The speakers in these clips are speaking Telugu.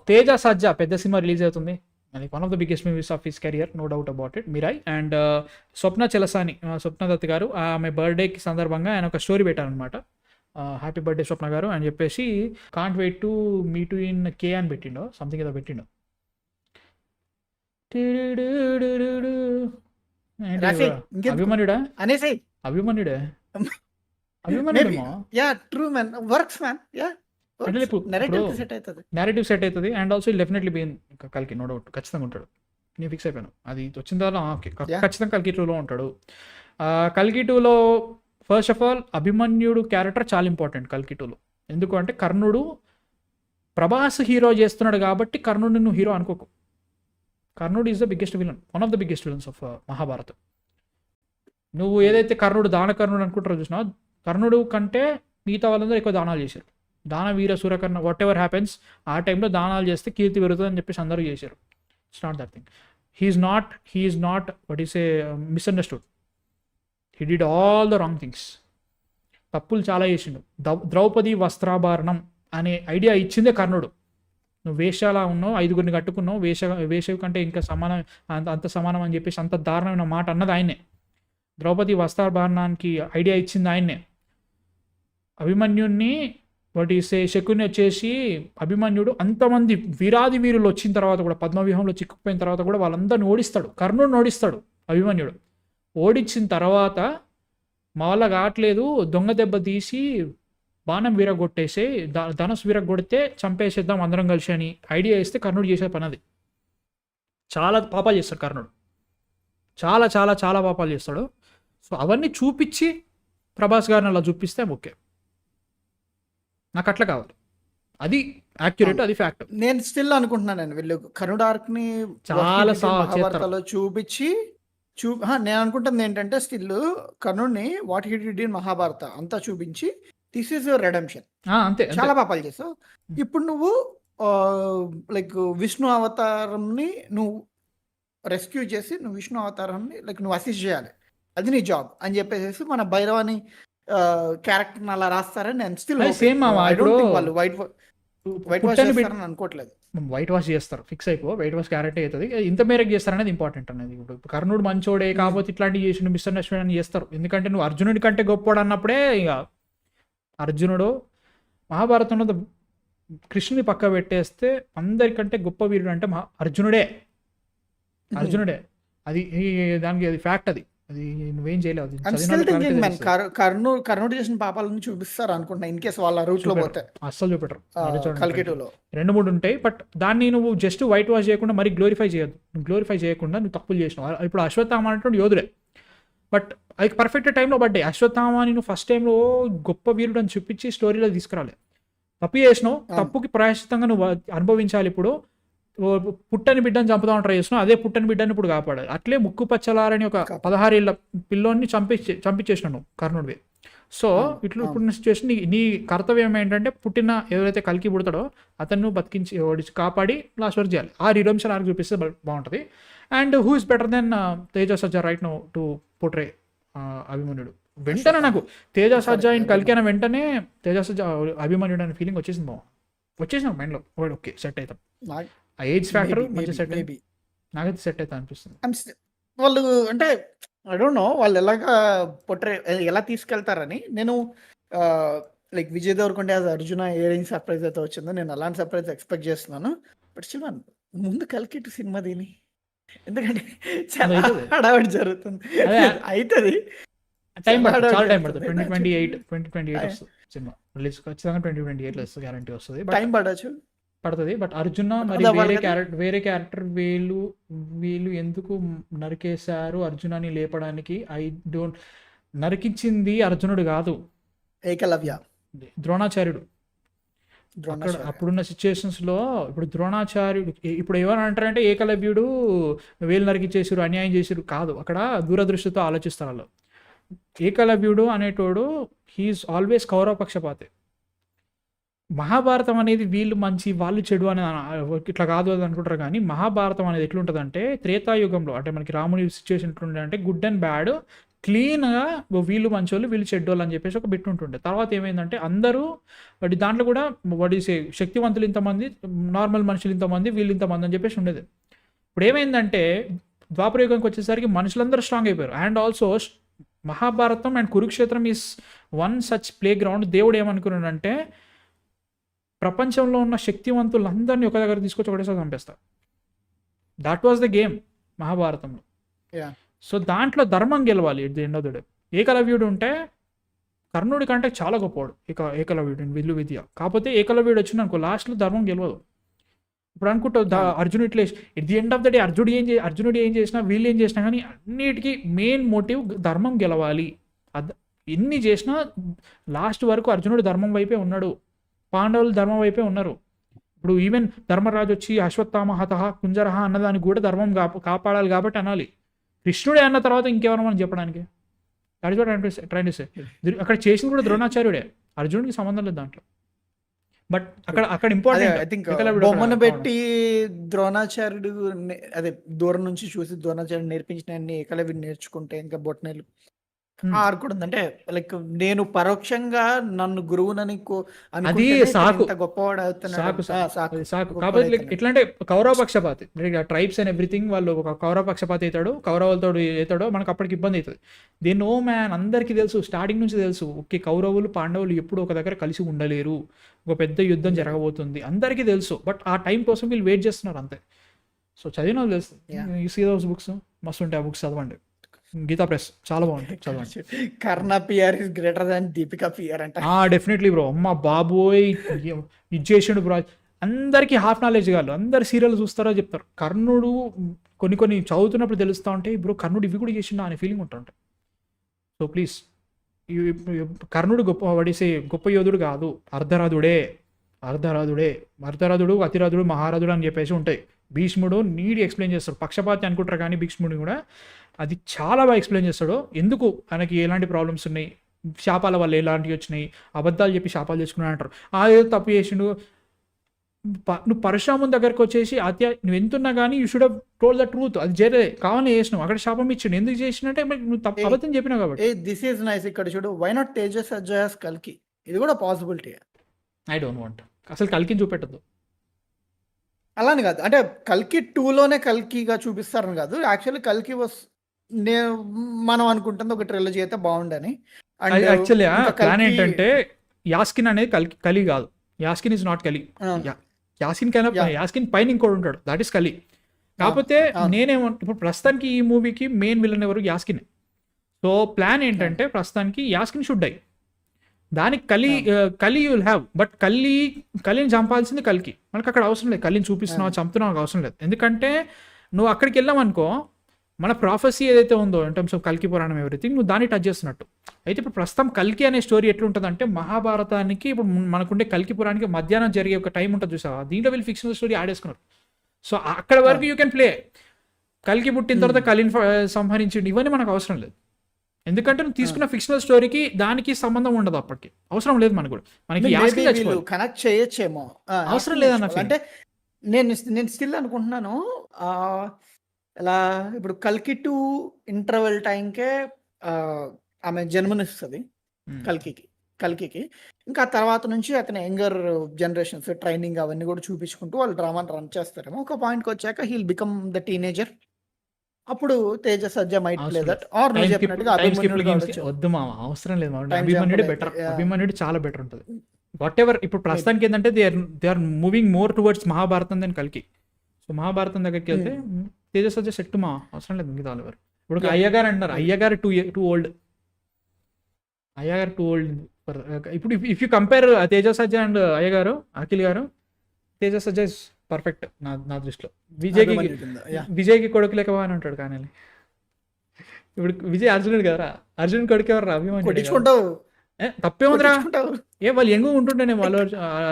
తేజ సజ్జా పెద్ద సినిమా రిలీజ్ అవుతుంది. అది one of the biggest movies of his career, no doubt about it. Mirai and Swapna Chelasani, Swapna Dutt garu ఆమె బర్త్డేకి సందర్భంగా ఆయన ఒక స్టోరీ పెట్టారనమాట. హ్యాపీ బర్త్డే స్వప్న గారు అని చెప్పేసి, can't wait to meet in K అని పెట్టిండో సంథింగ్ ఏదో పెట్టిండో. రాసేయ్, ఇంకెందుకు అభిమన్యుడా అనేసేయ్. అభిమన్యుడే Maybe. అభిమన్యుడేమో. Yeah, true man. Works man. Yeah. అంటే ఇప్పుడు నెరేటివ్ సెట్ అవుతుంది. నేరేటివ్ సెట్ అవుతుంది. అండ్ ఆల్సో డెఫినెట్లీ బీన్ కల్కి, నో డౌట్, ఖచ్చితంగా ఉంటాడు. నేను ఫిక్స్ అయిపోయాను అది వచ్చిన తర్వాత. Okay, Yeah. ఖచ్చితంగా కల్కి 2లో ఉంటాడు. కల్కి 2లో first of all Abhimanyudu character చాలా ఇంపార్టెంట్ కల్కి 2లో. ఎందుకు అంటే కర్ణుడు ప్రభాస్ హీరో చేస్తున్నాడు కాబట్టి కర్ణుడిని నువ్వు హీరో అనుకోకు. కర్ణుడు is the biggest villain, one of the biggest villains of Mahabharat. నువ్వు ఏదైతే కర్ణుడు దానకర్ణుడు అనుకుంటారో చూసినా, కర్ణుడు కంటే మిగతా వాళ్ళందరూ ఎక్కువ దానాలు చేశారు. దాన వీర సూరకర్ణ వాట్ ఎవర్ హ్యాపెన్స్, ఆ టైంలో దానాలు చేస్తే కీర్తి పెరుగుతుంది అని చెప్పేసి అందరూ చేశారు. It's not that thing. He is not what is a misunderstood. He did all the wrong things. తప్పులు చాలా చేసిండు. ద్రౌపది వస్త్రాభరణం అనే ఐడియా ఇచ్చిందే కర్ణుడు. నువ్వు వేషాలా ఉన్నావు, 5గురిని కట్టుకున్నావు, వేషవి కంటే ఇంకా సమానం, అంత సమానం అని చెప్పేసి అంత దారుణమైన మాట అన్నది ఆయనే. ద్రౌపది వస్త్రాభరణానికి ఐడియా ఇచ్చింది ఆయన్నే. అభిమన్యుడిని వాటి శకుని వచ్చేసి, అభిమన్యుడు అంతమంది వీరాది వీరులు వచ్చిన తర్వాత కూడా, పద్మవ్యూహంలో చిక్కుపోయిన తర్వాత కూడా వాళ్ళందరిని ఓడిస్తాడు. కర్ణుడిని ఓడిస్తాడు అభిమన్యుడు. ఓడించిన తర్వాత మా వల్ల కావట్లేదు, దొంగ దెబ్బ తీసి బాణం విరగొట్టేసి ధనుసు విరగొడితే చంపేసేద్దాం అందరం కలిసి అని ఐడియా ఇస్తే కర్ణుడు చేసే పని అది. చాలా పాపాలు చేస్తాడు కర్ణుడు, చాలా చాలా చాలా పాపాలు చేస్తాడు. సో అవన్నీ చూపించి ప్రభాస్ గారిని అలా చూపిస్తే ఓకే, నాకు అట్లా కావాలి. అది యాక్యురేట్, అది ఫ్యాక్ట్. నేను స్టిల్ అనుకుంటున్నాను వీళ్ళు కర్ణుడు ఆర్క్ ని చాలా మహాభారతలో చూపించి నేను అనుకుంటుంది ఏంటంటే స్టిల్ కర్ణుడిని what he did in Mahabharata అంతా చూపించి దిస్ ఈస్ యువర్ రెడెంప్షన్. అంతే, చాలా పాపాలు చేసావు, ఇప్పుడు నువ్వు లైక్ విష్ణు అవతారంని నువ్వు రెస్క్యూ చేసి నువ్వు విష్ణు అవతారాన్ని లైక్ నువ్వు అసిస్ట్ చేయాలి, అది నీ జాబ్ అని చెప్పేసి మన భైరవాని క్యారెక్టర్ అలా రాస్తారని నేను స్టిల్ సేమ్ వాళ్ళు వైట్ వాష్ చేస్తారని అనుకోవట్లేదు. వైట్ వాష్ చేస్తారు, ఫిక్స్ అయిపో, వైట్ వాష్ క్యారెక్టర్ అవుతుంది. ఇంత మేరకు చేస్తారు అనేది ఇంపార్టెంట్ అనేది. ఇప్పుడు కర్ణుడు మంచోడే కాకపోతే ఇట్లాంటివి చేసి మిస్అండర్స్టాండింగ్ అని చేస్తారు. ఎందుకంటే నువ్వు అర్జునుడి కంటే గొప్పవాడు అన్నప్పుడే ఇక అర్జునుడు మహాభారతంలో కృష్ణుని పక్క పెట్టేస్తే అందరికంటే గొప్ప వీరుడు అంటే అర్జునుడే. అది దానికి అది ఫ్యాక్ట్, అది నువ్వేం చేయలేవు. కర్ణుడు చేసిన పాపాలను చూపిస్తారు అనుకుంటున్నా ఇన్ కేసు వాళ్ళ రూట్ లో పోతే. అస్సలు చూపెట్టరు. కల్కి 2లో 2-3 ఉంటాయి, బట్ దాన్ని నువ్వు జస్ట్ వైట్ వాష్ చేయకుండా మరి గ్లోరిఫై చేయొద్దు. నువ్వు గ్లోరిఫై చేయకుండా నువ్వు తప్పులు చేసినావు. ఇప్పుడు అశ్వత్థామ అనేటువంటి యోధుడే, బట్ అది పర్ఫెక్ట్ టైంలో పడ్డాయి. అశ్వత్థామని నువ్వు ఫస్ట్ టైంలో గొప్ప వీరుడు అని చూపించి స్టోరీలో తీసుకురాలి. తప్పు చేసినావు, తప్పుకి ప్రాయశ్చితంగా నువ్వు అనుభవించాలి. ఇప్పుడు పుట్టని బిడ్డని చంపుదామని ట్రై చేస్తున్నావు, అదే పుట్టని బిడ్డని ఇప్పుడు కాపాడాలి. అట్లే ముక్కు పచ్చలారని ఒక 16 ఏళ్ళ పిల్లోని చంపించేసినావు కర్ణుడివి. సో ఇప్పుడు సిచ్యువేషన్ నీ కర్తవ్యం ఏంటంటే పుట్టిన ఎవరైతే కల్కి పుడతాడో అతను బతికించి ఓడించి కాపాడి లాస్ట్ వరకు చేయాలి. ఆ రిడెంప్షన్ ఆర్క్ చూపిస్తే బాగుంటుంది. And who is better than Teja Sajja right now to portray అభిమన్యుడు. వెంటనే నాకు తేజ సజ్జా ఇన్ కల్కి అయిన వెంటనే తేజ సజ్జా అభిమన్యుడు అనే ఫీలింగ్ వచ్చేసింది. వచ్చేసిన మైండ్లో ఓకే సెట్ అవుతాం. ఆ ఏజ్ ఫ్యాక్టర్ మంచి సెట్ అయ్యి నాకైతే సెట్ అవుతా అనిపిస్తుంది. వాళ్ళు అంటే ఐ డోంట్ నో వాళ్ళు ఎలా తీసుకెళ్తారని. నేను లైక్ విజయ్ దేవరకొండ యాజ్ అర్జున ఏ రేంజ్ సర్ప్రైజ్ అయితే వచ్చిందో నేను అలాంటి సర్ప్రైజ్ ఎక్స్పెక్ట్ చేస్తున్నాను. బట్ శివన్ ముందు కల్కి సినిమా దీని, ఎందుకంటే చాలా హడావిడి జరుగుతుంది. అవుతుంది, టైం పడుతుంది, చాలా టైం పడుతుంది. 2028 వస్తుంది సినిమా రిలీజ్. ఖచ్చితంగా 2028లో వస్తుంది, గ్యారంటీ వస్తుంది. టైం పడుతుంది. బట్ అర్జున మరి వేరే క్యారెక్టర్ వీళ్ళు ఎందుకు నరికేశారు అర్జునాని లేపడానికి? నరికించింది అర్జునుడు కాదు, ఏకలవ్య, ద్రోణాచార్యుడు. అప్పుడున్న సిచ్యువేషన్స్ లో ఇప్పుడు ద్రోణాచార్యుడు, ఇప్పుడు ఎవరు అంటారంటే ఏకలవ్యుడు వేలు నరికించేసారు, అన్యాయం చేసారు కాదు, అక్కడ దూరదృష్టితో ఆలోచిస్తారు వాళ్ళు. ఏకలవ్యుడు అనేటోడు హీఈస్ ఆల్వేస్ కౌరవ పక్షపాతి. మహాభారతం అనేది వీళ్ళు మంచి వాళ్ళు చెడు అని ఇట్లా కాదు అని అనుకుంటారు. కానీ మహాభారతం అనేది ఎట్లుంటుందంటే త్రేతాయుగంలో అంటే మనకి రాముని సిచ్యువేషన్ ఎట్లుండే అంటే గుడ్ అండ్ బ్యాడ్ క్లీన్‌గా వీళ్ళు మంచోళ్ళు, వీళ్ళు చెడ్డోళ్ళు అని చెప్పేసి ఒక బిట్ ఉంటుండే. తర్వాత ఏమైందంటే అందరూ దాంట్లో కూడా శక్తివంతులు ఇంతమంది, నార్మల్ మనుషులు ఇంతమంది, వీళ్ళు ఇంతమంది అని చెప్పేసి ఉండేది. ఇప్పుడు ఏమైందంటే ద్వాపర యుగంకి వచ్చేసరికి మనుషులందరూ స్ట్రాంగ్ అయిపోయారు. And also Mahabharatam and Kurukshetram is one such play ground. దేవుడు ఏమనుకున్నాడంటే ప్రపంచంలో ఉన్న శక్తివంతులందరినీ ఒక దగ్గర తీసుకొచ్చి ఒకటేసారి చంపేస్తారు. దట్ వాజ్ ద గేమ్ మహాభారతంలో. Yeah. సో దాంట్లో ధర్మం గెలవాలి at the end of the day. ఏకలవ్యుడు ఉంటే కర్ణుడి కంటే చాలా గొప్పవాడు ఏకలవ్యుడు విల్లు విద్య. కాకపోతే ఏకలవ్యుడు వచ్చింది అనుకో లాస్ట్లో ధర్మం గెలవదు. ఇప్పుడు అనుకుంటావు అర్జున్ ఇట్లా at the end of the day అర్జునుడు ఏం చేసినా వీళ్ళు ఏం చేసినా కానీ అన్నిటికీ మెయిన్ మోటివ్ ధర్మం గెలవాలి. ఎన్ని చేసినా లాస్ట్ వరకు అర్జునుడు ధర్మం వైపే ఉన్నాడు, పాండవులు ధర్మం వైపే ఉన్నారు. ఇప్పుడు ఈవెన్ ధర్మరాజు వచ్చి అశ్వత్థామ హతహ కుంజరహ అన్నదానికి కూడా ధర్మం కాపాడాలి కాబట్టి అనాలి. కృష్ణుడే అన్న తర్వాత ఇంకెవరు మనం చెప్పడానికి? ట్రైన్ చేస్తే అక్కడ చేసింది కూడా ద్రోణాచార్యుడే, అర్జునుడికి సంబంధం లేదు దాంట్లో. బట్ అక్కడ ఇంపార్టెంట్ బొమ్మను పెట్టి ద్రోణాచార్యుడు అదే దూరం నుంచి చూసి ద్రోణాచార్యుడు నేర్పించిన ఏకలవ్యుడు నేర్చుకుంటే ఇంకా బొట్టనేలు కూడా ఉందంటే లైక్ నేను పరోక్షంగా నన్ను గురువునని అది సాకు గొప్పవాడు సాకు. కాబట్టి ఎట్లా అంటే కౌరవ పక్షపాతి ట్రైబ్స్ అండ్ ఎవ్రీథింగ్ వాళ్ళు ఒక కౌరవ పక్షపాతి అవుతాడు, కౌరవులతో అవుతాడో మనకు అప్పటికి ఇబ్బంది అవుతుంది. దీన్ని నో మ్యాన్ అందరికీ తెలుసు, స్టార్టింగ్ నుంచి తెలుసు. ఓకే కౌరవులు పాండవులు ఎప్పుడు ఒక దగ్గర కలిసి ఉండలేరు, ఒక పెద్ద యుద్ధం జరగబోతుంది అందరికీ తెలుసు. బట్ ఆ టైం కోసం వీళ్ళు వెయిట్ చేస్తున్నారు అంతే. సో చదివిన వాళ్ళు తెలుసు. యూ సీ దోస్ బుక్స్ మస్తు ఉంటాయి, ఆ బుక్స్ చదవండి. గీతా ప్రెస్ చాలా బాగుంటుంది చదవండి. Karna PR is greater than Deepika PR అంటే డెఫినెట్లీ బ్రో. అమ్మ బాబోయ్ ఇది చేసిండు బ్రో. అందరికీ హాఫ్ నాలెడ్జ్ కాదు, అందరు సీరియల్ చూస్తారో చెప్తారు. కర్ణుడు కొన్ని చదువుతున్నప్పుడు తెలుస్తూ ఉంటే బ్రో కర్ణుడు ఇవి కూడా చేసిండు అనే ఫీలింగ్ ఉంటుంటాయి. సో ప్లీజ్ కర్ణుడు గొప్ప యోధుడు కాదు, అర్ధరాధుడు, అతిరాధుడు, మహారాధుడు అని చెప్పేసి ఉంటాయి. భీష్ముడు నీడి ఎక్స్ప్లెయిన్ చేస్తాడు. పక్షపాతి అనుకుంటారు కానీ భీష్ముడు కూడా అది చాలా బాగా ఎక్స్ప్లెయిన్ చేస్తాడు. ఎందుకు ఆయనకి ఎలాంటి ప్రాబ్లమ్స్ ఉన్నాయి, శాపాల వల్ల ఎలాంటివి వచ్చినాయి, అబద్ధాలు చెప్పి శాపాలు తెచ్చుకున్నాడు అంటారు. ఏదో తప్పు చేసిండు. నువ్వు పరశురాముని దగ్గరకు వచ్చేసి నువ్వు ఎంతున్నా కానీ you should have told the truth. అది జరిగే కావాలని చేసినావు, అక్కడ శాపం ఇచ్చిండు. ఎందుకు చేసినట్టే నువ్వు తప్పు అబద్ధం చెప్పినావు కాబట్టి. This is nice. ఇక్కడ చూడు, వై నాట్ తేజస్ అజయస్ కల్కి, ఇది కూడా పాసిబిలిటీ. ఐ డోంట్ వాంట్ అసలు కల్కిని చూపెట్టద్దు. అలాని కాదు అంటే కల్కి 2లోనే కల్కిగా చూపిస్తారని కాదు. యాక్చువల్లీ కల్కి మనం అనుకుంటుంది ఒక ట్రిలజీ అయితే బాగుండని. యాక్చువల్లీ ప్లాన్ ఏంటంటే యాస్కిన్ అనేది కలి కాదు. యాస్కిన్ ఇస్ నాట్ కలి. యాస్కిన్ పైన ఇంకోటి ఉంటాడు, దట్ ఈస్ కలి. కాకపోతే ఇప్పుడు ప్రస్తుతానికి ఈ మూవీకి మెయిన్ విలన్ ఎవరు? యాస్కిన్. సో ప్లాన్ ఏంటంటే ప్రస్తుతానికి యాస్కిన్ షుడ్ డై, దానికి కలి యూ విల్ హ్యావ్. బట్ కలిని చంపాల్సింది కల్కి. మనకు అక్కడ అవసరం లేదు. కలిని చూపిస్తున్నావు చంపుతున్నావు అవసరం లేదు. ఎందుకంటే నువ్వు అక్కడికి వెళ్ళామనుకో మన ప్రాఫెసీ ఏదైతే ఉందో ఇన్ టర్మ్స్ ఆఫ్ కల్కి పురాణం ఎవ్రీథింగ్ నువ్వు దాన్ని టచ్ చేస్తున్నట్టు. అయితే ఇప్పుడు ప్రస్తుతం కల్కి అనే స్టోరీ ఎట్లుంటుందంటే మహాభారతానికి ఇప్పుడు మనకుండే కల్కి పురాణానికి మధ్యాహ్నం జరిగే ఒక టైం ఉంటుంది చూసావా, దీంట్లో వీళ్ళు ఫిక్షనల్ స్టోరీ ఆడేసుకున్నారు. సో అక్కడ వరకు యూ కెన్ ప్లే. కల్కి పుట్టిన తర్వాత కలిని సంహరించిండు ఇవన్నీ మనకు అవసరం లేదు. ఎందుకంటే నువ్వు తీసుకున్న ఫిక్షనల్ స్టోరీకి దానికి సంబంధం ఉండదు, అప్పటికి అవసరం లేదు మనకు కూడా. మనకి కనెక్ట్ చేయొచ్చేమో, అవసరం లేదన్న. అంటే నేను స్టిల్ అనుకుంటున్నాను ఇలా ఇప్పుడు కల్కి 2 ఇంటర్వెల్ టైంకే ఆమె జన్మనిస్తుంది కల్కికి. ఇంకా తర్వాత నుంచి అతని యంగర్ జనరేషన్స్ ట్రైనింగ్ అవన్నీ కూడా చూపించుకుంటూ వాళ్ళు డ్రామాని రన్ చేస్తారేమో. ఒక పాయింట్కి వచ్చాక హీల్ బికమ్ ద టీనేజర్. అప్పుడు Tejas Ajja might play that or నువ్వు చెప్పినట్టుగా వద్దు మామ, అవసరం లేదు. అభిమన్యుడే బెటర్, అభిమన్యుడు చాలా బెటర్ ఉంటుంది. వాట్ ఎవర్ ఇప్పుడు ప్రస్తుతానికి ఏంటంటే they are moving more towards Mahabharatam than కల్కి. సో మహాభారతం దగ్గరికి వెళ్తే తేజస్ అజ్జ సెట్ మా అవసరం లేదు మిగతా వాళ్ళు. ఇప్పుడు అయ్యగారు అంటారు, అయ్యగారు టూ ఓల్డ్. ఇప్పుడు if you compare Tejas Ajja and అయ్యగారు అఖిల్ గారు, తేజస్ అజ్జ ఇస్ పర్ఫెక్ట్ నా దృష్టిలో. విజయ్కి కొడుకు లేకపో అని ఉంటాడు కానీ ఇప్పుడు విజయ్ అర్జునుడు కదరా, అర్జున్ కొడుకు ఎవరు? అభిమాని. తప్పేముందిరా, వాళ్ళు ఎంగు ఉంటుండే వాళ్ళు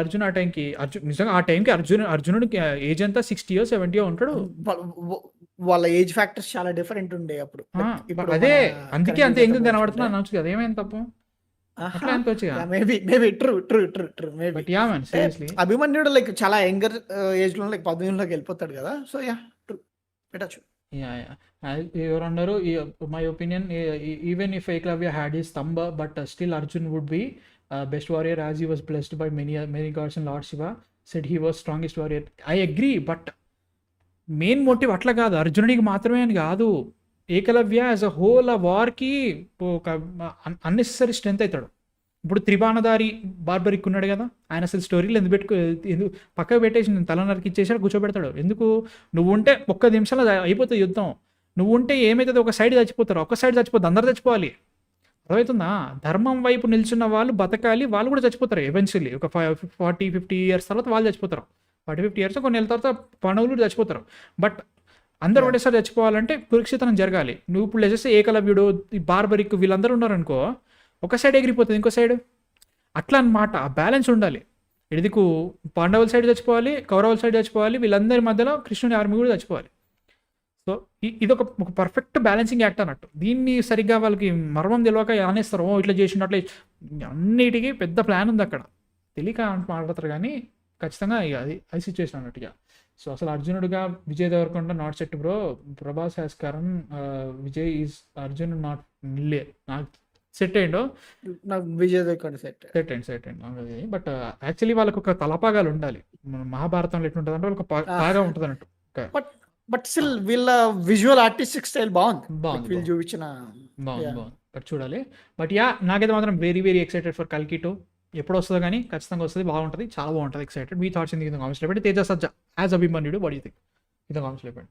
అర్జున్ ఆ టైంకి. నిజంగా ఆ టైంకి అర్జునుడికి ఏజ్ అంతా 60 years 70 years ఉంటాడు. వాళ్ళ ఏజ్ ఫ్యాక్టర్స్ చాలా డిఫరెంట్ ఉండే అప్పుడు. అదే అందుకే అంత ఎంగు కనబడుతున్నా అనొచ్చు కదా, ఏమైంది తప్పు? అభిమన్యుడు లైక్ చాలా యంగర్ ఏజ్ లో లైక్ 18లోకి వెళ్ళిపోతాడు కదా. సో యా పెట్టచ్చు. ఎవరన్నారు my opinion, even if Ekalavya had his thumb but still Arjun would be best warrior as he was blessed by many gods and lord Shiva said he was strongest warrior. I agree, but main motive అట్లా కాదు, అర్జునుడికి మాత్రమే అని కాదు. ఏకలవ్య యాజ్ అ హోల్ ఆ వార్కి ఒక అన్నెసరీ స్ట్రెంత్ అవుతాడు. ఇప్పుడు త్రిబాణధారి బార్బరిక్ ఉన్నాడు కదా, ఆయన అసలు స్టోరీలు ఎందుకు పక్కకు పెట్టేసి నేను తల నరికి ఇచ్చేసాడు కూర్చోబెడతాడు. ఎందుకు? నువ్వు ఉంటే ఒక్క నిమిషంలో అయిపోతుంది యుద్ధం. నువ్వు ఉంటే ఏమవుతుంది, ఒక సైడ్ చచ్చిపోతారు, ఒక సైడ్ చచ్చిపోతుంది, అందరు చచ్చిపోవాలి. అర్థమవుతుందా? ధర్మం వైపు నిల్చున్న వాళ్ళు బతకాలి, వాళ్ళు కూడా చచ్చిపోతారు ఎవెన్చువల్లీ. ఒక 40-50 ఇయర్స్ తర్వాత వాళ్ళు చచ్చిపోతారు. 40-50 ఇయర్స్ కొన్ని నెలల తర్వాత పాండవులు చచ్చిపోతారు. బట్ అందరు ఒకటేసారి చచ్చిపోవాలంటే కురుక్షేత్రం జరగాలి. నువ్వు ఇప్పుడు లేచేస్తే ఏకలవ్యుడు, ఈ బార్బరిక్ వీళ్ళందరూ ఉన్నారనుకో, ఒక సైడ్ ఎగిరిపోతుంది, ఇంకో సైడ్. అట్లా అన్నమాట. ఆ బ్యాలెన్స్ ఉండాలి. ఇదికు పాండవుల సైడ్ చచ్చిపోవాలి, కౌరవుల సైడ్ చచ్చిపోవాలి, వీళ్ళందరి మధ్యలో కృష్ణుని ఆర్మీ కూడా చచ్చిపోవాలి. సో ఇది ఒక పర్ఫెక్ట్ బ్యాలెన్సింగ్ యాక్ట్ అన్నట్టు. దీన్ని సరిగ్గా వాళ్ళకి మర్మం తెలియక ఆనేస్తారు, ఇట్లా చేసినట్లే. అన్నిటికీ పెద్ద ప్లాన్ ఉంది అక్కడ, తెలియక మాట్లాడతారు. కానీ ఖచ్చితంగా ఇక అది సిచ్యువేషన్ అన్నట్టుగా. సో అసలు అర్జునుడిగా Vijay Deverakonda not set bro, Prabhas has Karan, Vijay is Arjun not నిల్లే. నాకు సెట్ అయ్యిండో, నాకు విజయ్ దేవరకొండ సెట్. సెట్ అయ్యింది. బట్ యాక్చువల్లీ వాళ్ళకి ఒక తలపాగాలు ఉండాలి. మన మహాభారతంలో ఎట్లుంటుంది అంటే వాళ్ళకి పాగా ఉంటుంది అన్నట్టు. బట్ స్టిల్ వీళ్ళ విజువల్ ఆర్టిస్టిక్ స్టైల్ బాగుంది. బాగుంది, వీళ్ళు చూపించిన బాగుంది. బట్ చూడాలి. బట్ నాకైతే మాత్రం వెరీ వెరీ ఎక్సైటెడ్ ఫర్ కల్కి 2. ఎప్పుడు వస్తుందో కానీ ఖచ్చితంగా వస్తుంది, బాగుంటుంది, చాలా బాగుంటుంది. ఎక్సైటెడ్. మీ థాట్స్ ఎందుకు కామెంట్స్లో పెట్టి. తేజ సజ్జా as Abhimanyudu, what you think? ఇది కామెంట్స్లో పెట్టండి.